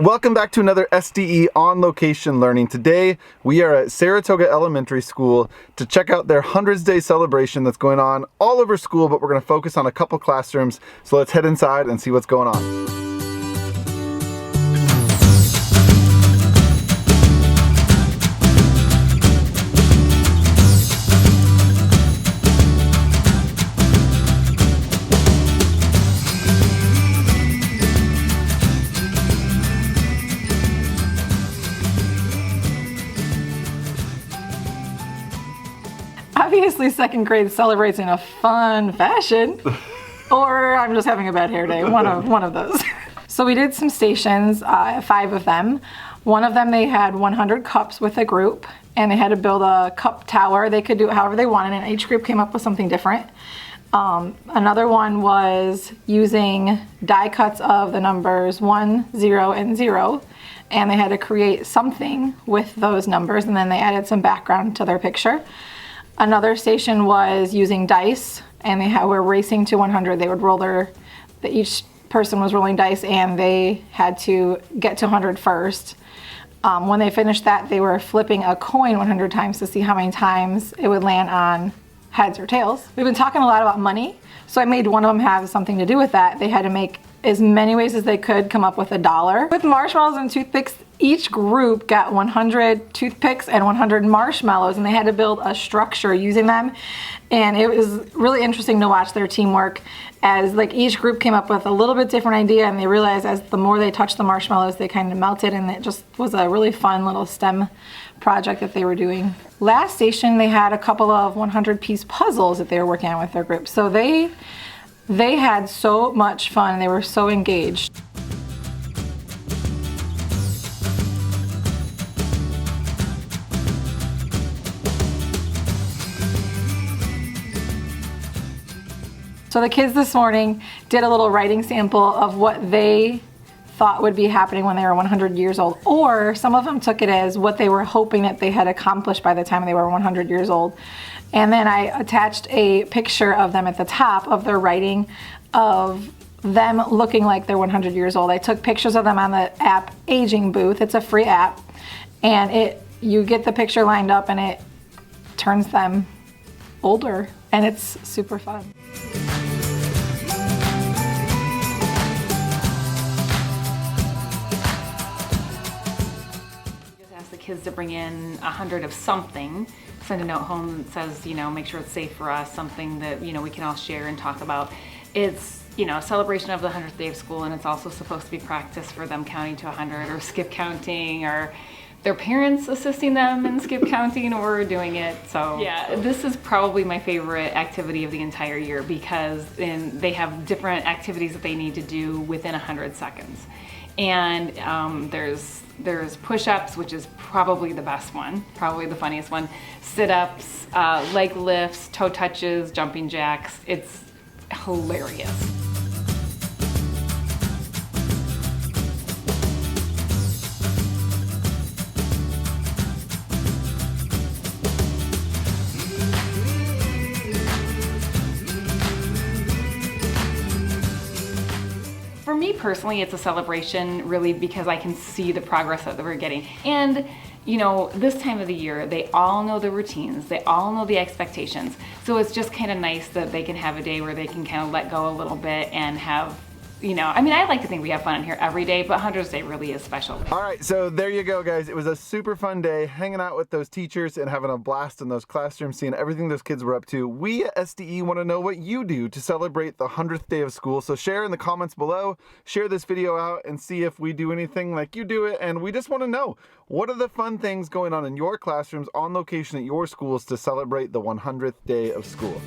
Welcome back to another SDE on location learning. Today we are at Saratoga Elementary School to check out their 100th Day celebration that's going on all over school, but we're going to focus on a couple classrooms. So let's head inside and see what's going on. Obviously, second grade celebrates in a fun fashion, or I'm just having a bad hair day. One of those. So we did some stations, 5 of them. One of them they had 100 cups with a group, and they had to build a cup tower. They could do it however they wanted, and each group came up with something different. Another one was using die cuts of the numbers 1, 0, and 0, and they had to create something with those numbers, and then they added some background to their picture. Another station was using dice, and they were racing to 100. They would roll each person was rolling dice, and they had to get to 100 first. When they finished that, they were flipping a coin 100 times to see how many times it would land on heads or tails. We've been talking a lot about money, so I made one of them have something to do with that. They had to make as many ways as they could come up with $1. With marshmallows and toothpicks, each group got 100 toothpicks and 100 marshmallows, and they had to build a structure using them. And it was really interesting to watch their teamwork as each group came up with a little bit different idea, and they realized as the more they touched the marshmallows, they kind of melted, and it just was a really fun little STEM project that they were doing. Last station, they had a couple of 100-piece puzzles that they were working on with their group. So they had so much fun, and they were so engaged. So the kids this morning did a little writing sample of what they thought would be happening when they were 100 years old, or some of them took it as what they were hoping that they had accomplished by the time they were 100 years old. And then I attached a picture of them at the top of their writing of them looking like they're 100 years old. I took pictures of them on the app Aging Booth. It's a free app, and you get the picture lined up and it turns them older, and it's super fun. Kids to bring in 100 of something, send a note home that says, make sure it's safe for us, something that, we can all share and talk about. It's, a celebration of the 100th day of school, and it's also supposed to be practice for them counting to 100 or skip counting, or their parents assisting them in skip counting or doing it. So yeah, this is probably my favorite activity of the entire year because they have different activities that they need to do within 100 seconds. And there's push-ups, which is probably the best one, probably the funniest one, sit-ups, leg lifts, toe touches, jumping jacks. It's hilarious. For me personally, it's a celebration really because I can see the progress that we're getting. And this time of the year, they all know the routines, they all know the expectations. So it's just kind of nice that they can have a day where they can kind of let go a little bit and have, I like to think we have fun in here every day, but 100th Day really is special. All right, so there you go, guys. It was a super fun day hanging out with those teachers and having a blast in those classrooms, seeing everything those kids were up to. We at SDE want to know what you do to celebrate the 100th day of school. So share in the comments below, share this video out, and see if we do anything like you do it. And we just want to know, what are the fun things going on in your classrooms on location at your schools to celebrate the 100th day of school?